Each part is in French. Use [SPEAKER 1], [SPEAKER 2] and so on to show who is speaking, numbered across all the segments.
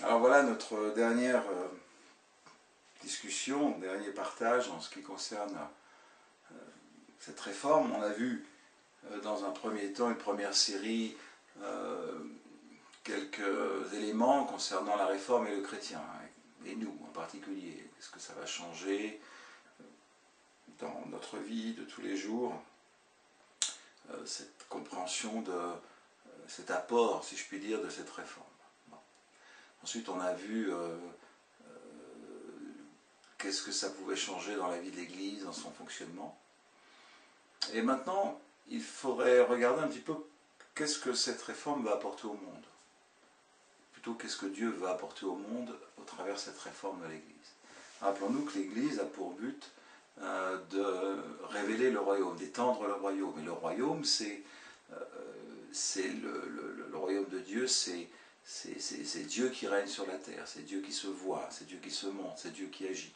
[SPEAKER 1] Alors voilà notre dernière discussion, dernier partage en ce qui concerne cette réforme. On a vu dans un premier temps, une première série, quelques éléments concernant la réforme et le chrétien, et nous en particulier. Est-ce que ça va changer dans notre vie de tous les jours, cette compréhension de cet apport, si je puis dire, de cette réforme. Bon. Ensuite, on a vu qu'est-ce que ça pouvait changer dans la vie de l'Église, dans son fonctionnement. Et maintenant, il faudrait regarder un petit peu qu'est-ce que cette réforme va apporter au monde. Plutôt qu'est-ce que Dieu va apporter au monde au travers de cette réforme de l'Église. Rappelons-nous que l'Église a pour but de révéler le royaume, d'étendre le royaume. Et le royaume, c'est le royaume de Dieu, c'est Dieu qui règne sur la terre, c'est Dieu qui se voit, c'est Dieu qui se montre, c'est Dieu qui agit.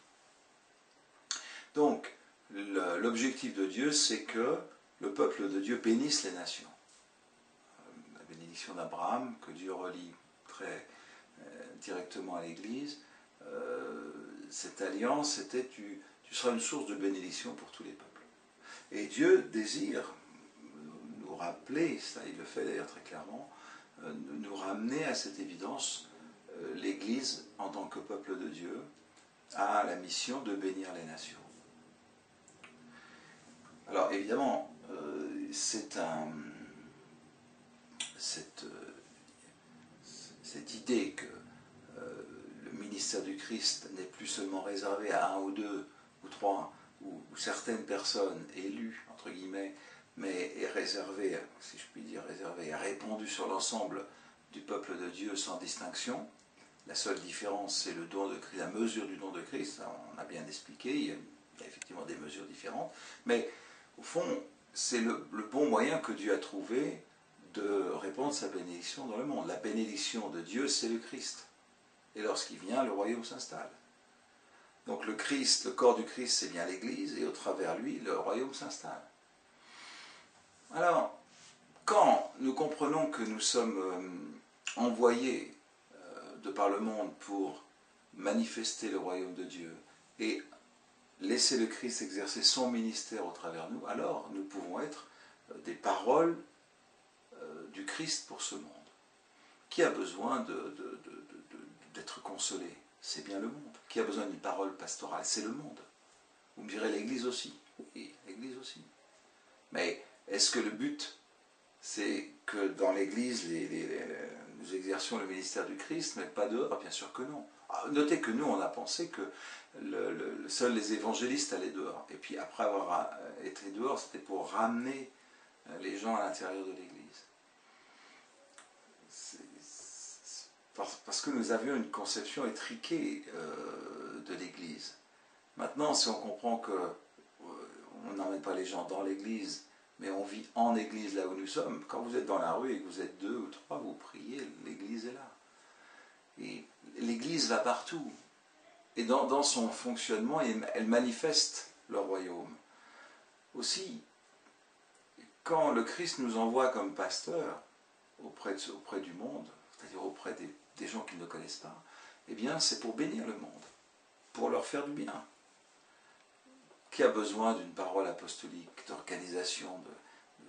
[SPEAKER 1] Donc, l'objectif de Dieu, c'est que le peuple de Dieu bénisse les nations. La bénédiction d'Abraham, que Dieu relie très directement à l'Église, cette alliance, c'était tu seras une source de bénédiction pour tous les peuples. Et Dieu désire nous rappeler, ça il le fait d'ailleurs très clairement, nous ramener à cette évidence, l'Église en tant que peuple de Dieu a la mission de bénir les nations. Alors évidemment, cette idée que le ministère du Christ n'est plus seulement réservé à un ou deux ou trois ou certaines personnes élues, entre guillemets, mais est réservé, si je puis dire réservé, répandu sur l'ensemble du peuple de Dieu sans distinction. La seule différence, c'est le don de Christ, la mesure du don de Christ. On a bien expliqué, il y a effectivement des mesures différentes, mais au fond, c'est le bon moyen que Dieu a trouvé de répandre sa bénédiction dans le monde. La bénédiction de Dieu, c'est le Christ. Et lorsqu'il vient, le royaume s'installe. Donc le Christ, le corps du Christ, c'est bien l'Église, et au travers lui, le royaume s'installe. Alors, quand nous comprenons que nous sommes envoyés de par le monde pour manifester le royaume de Dieu et laisser le Christ exercer son ministère au travers de nous, alors nous pouvons être des paroles du Christ pour ce monde. Qui a besoin d'être consolé? C'est bien le monde. Qui a besoin d'une parole pastorale? C'est le monde. Vous me direz l'Église aussi. Oui, l'Église aussi. Mais est-ce que le but, c'est que dans l'Église, nous exercions le ministère du Christ, mais pas dehors? Bien sûr que non. Notez que nous, on a pensé que seuls les évangélistes allaient dehors. Et puis après avoir été dehors, c'était pour ramener les gens à l'intérieur de l'Église. Parce que nous avions une conception étriquée de l'Église. Maintenant, si on comprend qu'on n'emmène pas les gens dans l'Église, mais on vit en Église là où nous sommes, quand vous êtes dans la rue et que vous êtes deux ou trois, vous priez, l'Église est là. Et l'Église va partout. Et dans son fonctionnement, elle manifeste le royaume. Aussi, quand le Christ nous envoie comme pasteurs auprès du monde, c'est-à-dire auprès des gens qui ne connaissent pas, eh bien c'est pour bénir le monde, pour leur faire du bien. Qui a besoin d'une parole apostolique, d'organisation,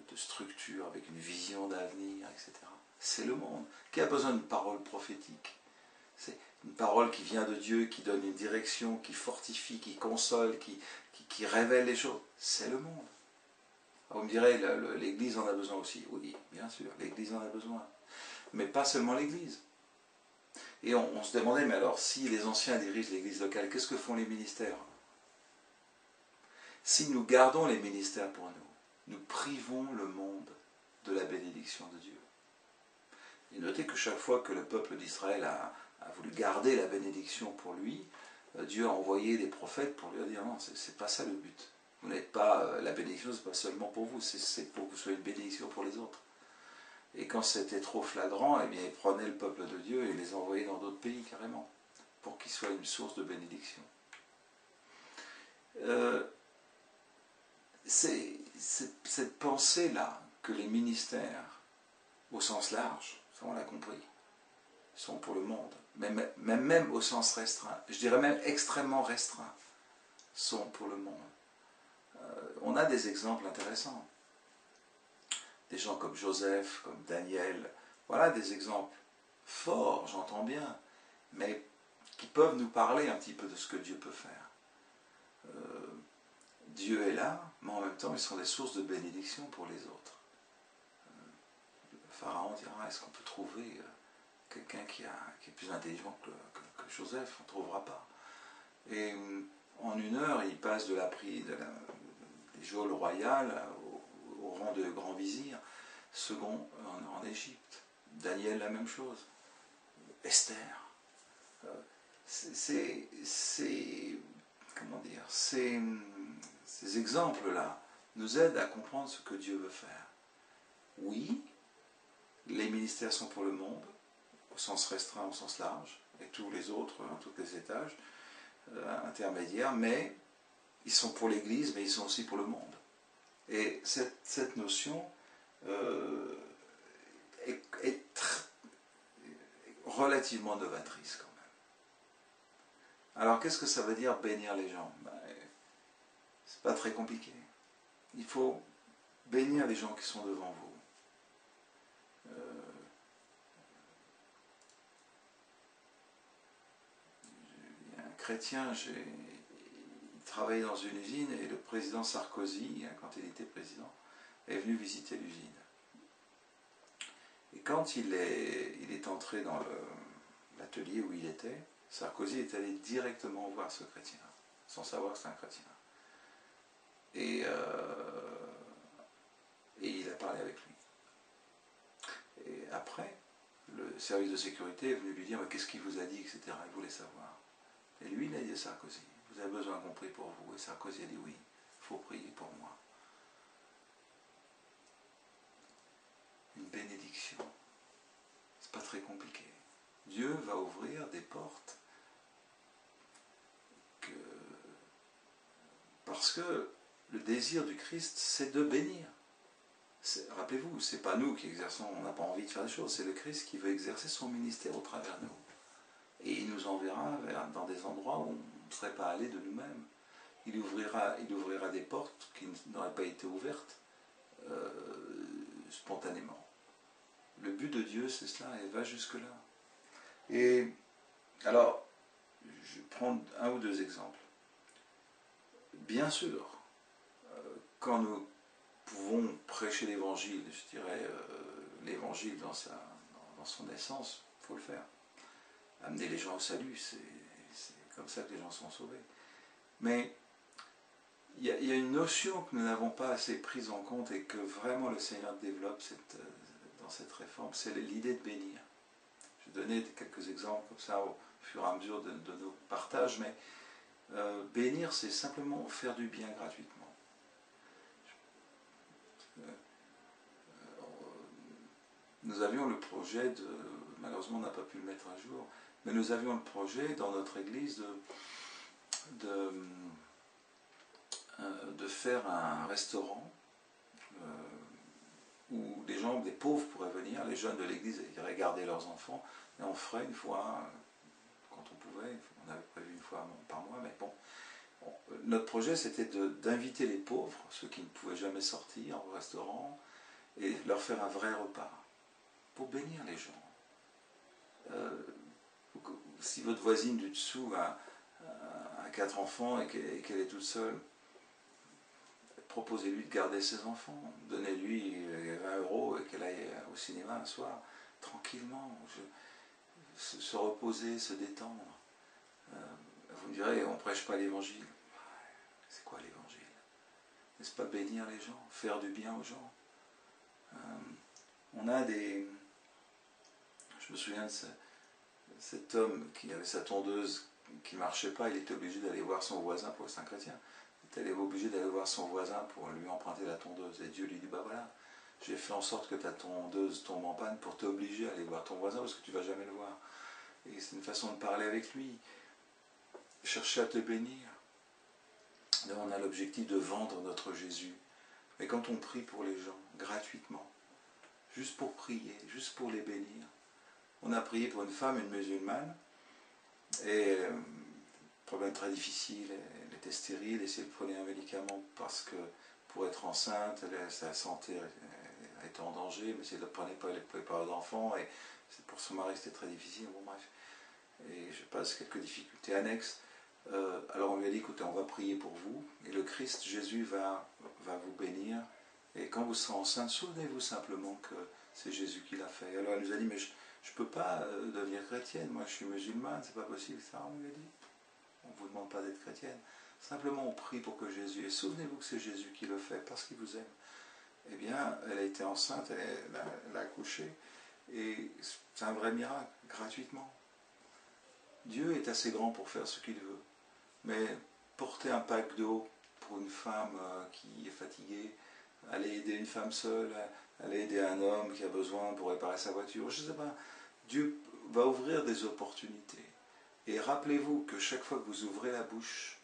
[SPEAKER 1] de structure, avec une vision d'avenir, etc. C'est le monde. Qui a besoin d'une parole prophétique? C'est une parole qui vient de Dieu, qui donne une direction, qui fortifie, qui console, qui révèle les choses. C'est le monde. Vous me direz, l'Église en a besoin aussi. Oui, bien sûr, l'Église en a besoin. Mais pas seulement l'Église. Et on se demandait, mais alors, si les anciens dirigent l'Église locale, qu'est-ce que font les ministères? Si nous gardons les ministères pour nous, nous privons le monde de la bénédiction de Dieu. Et notez que chaque fois que le peuple d'Israël a voulu garder la bénédiction pour lui, Dieu a envoyé des prophètes pour lui dire non, c'est pas ça le but. Vous n'êtes pas, la bénédiction, c'est pas seulement pour vous, c'est pour que vous soyez une bénédiction pour les autres. Et quand c'était trop flagrant, eh bien, il prenait le peuple de Dieu et les envoyait dans d'autres pays carrément, pour qu'ils soient une source de bénédiction. C'est cette pensée-là que les ministères, au sens large, ça on l'a compris, sont pour le monde, même au sens restreint, je dirais même extrêmement restreint, sont pour le monde. On a des exemples intéressants. Des gens comme Joseph, comme Daniel, voilà des exemples forts, j'entends bien, mais qui peuvent nous parler un petit peu de ce que Dieu peut faire. Dieu est là, mais en même temps, ils sont des sources de bénédiction pour les autres. Le Pharaon dira, est-ce qu'on peut trouver quelqu'un qui est plus intelligent que Joseph? On ne trouvera pas. Et en 1 heure, il passe des geôles royales au rang de grand vizir, second en Égypte. Daniel, la même chose. Esther. Comment dire, ces exemples-là nous aident à comprendre ce que Dieu veut faire. Oui, les ministères sont pour le monde, au sens restreint, au sens large, et tous les autres, en tous les étages intermédiaires, mais ils sont pour l'Église, mais ils sont aussi pour le monde. Et cette notion est relativement novatrice quand même. Alors qu'est-ce que ça veut dire bénir les gens? C'est pas très compliqué. Il faut bénir les gens qui sont devant vous. Il y a un chrétien, il travaillait dans une usine et le président Sarkozy, quand il était président, est venu visiter l'usine. Et quand il est entré dans l'atelier où il était, Sarkozy est allé directement voir ce chrétien, sans savoir que c'est un chrétien. Et il a parlé avec lui. Et après, le service de sécurité est venu lui dire « Qu'est-ce qu'il vous a dit ?» etc. Il voulait savoir. Et lui, il a dit à Sarkozy « Vous avez besoin qu'on prie pour vous ?» Et Sarkozy a dit « Oui, il faut prier pour moi. » Une bénédiction. C'est pas très compliqué. Dieu va ouvrir des portes parce que le désir du Christ, c'est de bénir. Rappelez-vous, c'est pas nous qui exerçons, on n'a pas envie de faire des choses, c'est le Christ qui veut exercer son ministère au travers de nous. Et il nous enverra dans des endroits où on ne serait pas allé de nous-mêmes. Il ouvrira des portes qui n'auraient pas été ouvertes spontanément. Le but de Dieu, c'est cela, et va jusque-là. Et alors, je prends un ou deux exemples. Bien sûr, quand nous pouvons prêcher l'évangile, je dirais l'évangile dans son essence, il faut le faire. Amener les gens au salut, c'est comme ça que les gens sont sauvés. Mais il y a une notion que nous n'avons pas assez prise en compte et que vraiment le Seigneur développe dans cette réforme, c'est l'idée de bénir. Je vais donner quelques exemples comme ça au fur et à mesure de nos partages, mais bénir, c'est simplement faire du bien gratuitement. Nous avions le projet malheureusement on n'a pas pu le mettre à jour, mais nous avions le projet dans notre église de faire un restaurant où les gens, des pauvres pourraient venir, les jeunes de l'église iraient garder leurs enfants, et on ferait une fois, quand on pouvait, on avait prévu une fois par mois, mais bon, notre projet c'était d'inviter les pauvres, ceux qui ne pouvaient jamais sortir au restaurant, et leur faire un vrai repas, pour bénir les gens. Si votre voisine du dessous a 4 enfants et qu'elle est toute seule, proposez-lui de garder ses enfants, donnez-lui 20 € et qu'elle aille au cinéma un soir, tranquillement, se reposer, se détendre. Vous me direz, on ne prêche pas l'évangile. C'est quoi l'évangile? N'est-ce pas bénir les gens, faire du bien aux gens? On a des... Je me souviens de cet homme qui avait sa tondeuse qui ne marchait pas, il était obligé d'aller voir son voisin, pour être un chrétien. Il était obligé d'aller voir son voisin pour lui emprunter la tondeuse. Et Dieu lui dit, bah voilà, j'ai fait en sorte que ta tondeuse tombe en panne pour t'obliger à aller voir ton voisin parce que tu ne vas jamais le voir. Et c'est une façon de parler avec lui. Chercher à te bénir. Là, on a l'objectif de vendre notre Jésus. Mais quand on prie pour les gens, gratuitement, juste pour prier, juste pour les bénir, On a prié pour une femme, une musulmane, et problème très difficile, elle était stérile, et si elle prenait un médicament parce que pour être enceinte, sa santé était en danger, mais si elle ne le prenait pas, elle ne pouvait pas avoir d'enfant, et pour son mari c'était très difficile, bon bref. Et je passe quelques difficultés annexes. Alors on lui a dit, écoutez, on va prier pour vous, et le Christ Jésus va vous bénir, et quand vous serez enceinte, souvenez-vous simplement que c'est Jésus qui l'a fait. Alors elle nous a dit, mais je ne peux pas devenir chrétienne, moi je suis musulmane, c'est pas possible, ça on lui a dit. On ne vous demande pas d'être chrétienne, simplement on prie pour que Jésus, et souvenez-vous que c'est Jésus qui le fait, parce qu'il vous aime. Eh bien, elle a été enceinte, elle a accouché, et c'est un vrai miracle, gratuitement. Dieu est assez grand pour faire ce qu'il veut. Mais porter un pack d'eau pour une femme qui est fatiguée, aller aider une femme seule, aller aider un homme qui a besoin pour réparer sa voiture, je ne sais pas. Dieu va ouvrir des opportunités. Et rappelez-vous que chaque fois que vous ouvrez la bouche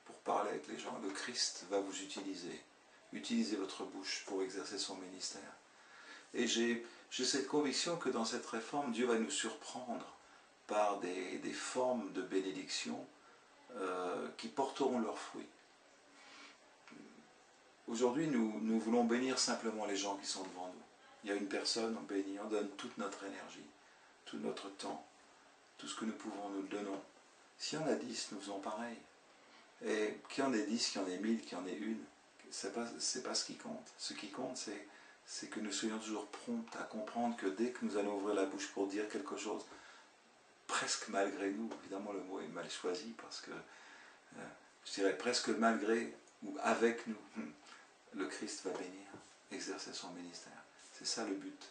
[SPEAKER 1] pour parler avec les gens, le Christ va vous utiliser. Utilisez votre bouche pour exercer son ministère. Et j'ai cette conviction que dans cette réforme, Dieu va nous surprendre par des formes de bénédiction qui porteront leurs fruits. Aujourd'hui, nous voulons bénir simplement les gens qui sont devant nous. Il y a une personne, on bénit, on donne toute notre énergie, tout notre temps, tout ce que nous pouvons, nous le donnons. S'il y en a 10, nous faisons pareil. Et qu'il y en ait 10, qu'il y en ait 1000, qu'il y en ait une, c'est pas ce qui compte. Ce qui compte, c'est que nous soyons toujours prompts à comprendre que dès que nous allons ouvrir la bouche pour dire quelque chose, presque malgré nous, évidemment le mot est mal choisi parce que je dirais presque malgré ou avec nous, le Christ va bénir, exercer son ministère. C'est ça le but.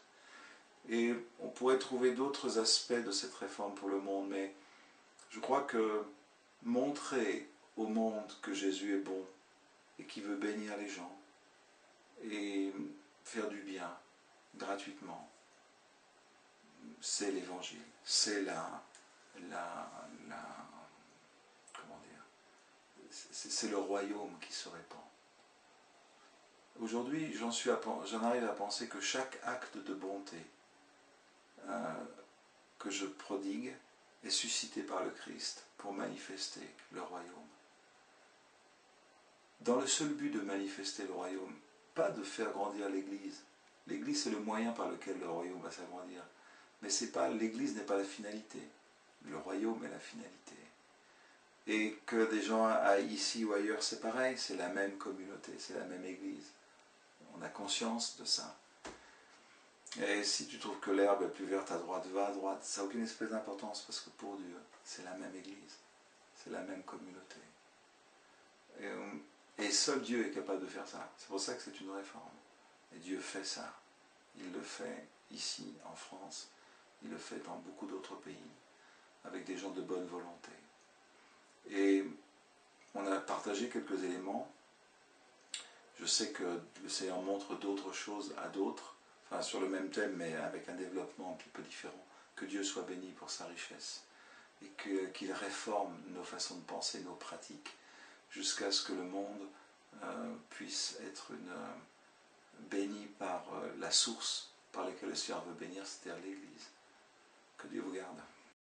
[SPEAKER 1] Et on pourrait trouver d'autres aspects de cette réforme pour le monde, mais je crois que montrer au monde que Jésus est bon et qu'il veut bénir les gens et faire du bien gratuitement, c'est l'évangile, c'est comment dire, c'est le royaume qui se répand. Aujourd'hui, j'en arrive à penser que chaque acte de bonté que je prodigue est suscité par le Christ pour manifester le royaume. Dans le seul but de manifester le royaume, pas de faire grandir l'Église. L'Église, c'est le moyen par lequel le royaume va s'agrandir. Mais l'Église n'est pas la finalité. Le royaume est la finalité. Et que des gens aillent ici ou ailleurs, c'est pareil, c'est la même communauté, c'est la même Église. On a conscience de ça. Et si tu trouves que l'herbe est plus verte à droite, va à droite. Ça n'a aucune espèce d'importance parce que pour Dieu, c'est la même Église, c'est la même communauté. Et seul Dieu est capable de faire ça. C'est pour ça que c'est une réforme. Et Dieu fait ça. Il le fait ici, en France. Il le fait dans beaucoup d'autres pays, avec des gens de bonne volonté. Et on a partagé quelques éléments. Je sais que le Seigneur montre d'autres choses à d'autres, enfin sur le même thème, mais avec un développement un petit peu différent. Que Dieu soit béni pour sa richesse. Et qu'il réforme nos façons de penser, nos pratiques, jusqu'à ce que le monde puisse être béni par la source par laquelle le Seigneur veut bénir, c'est-à-dire l'Église. Que Dieu vous garde.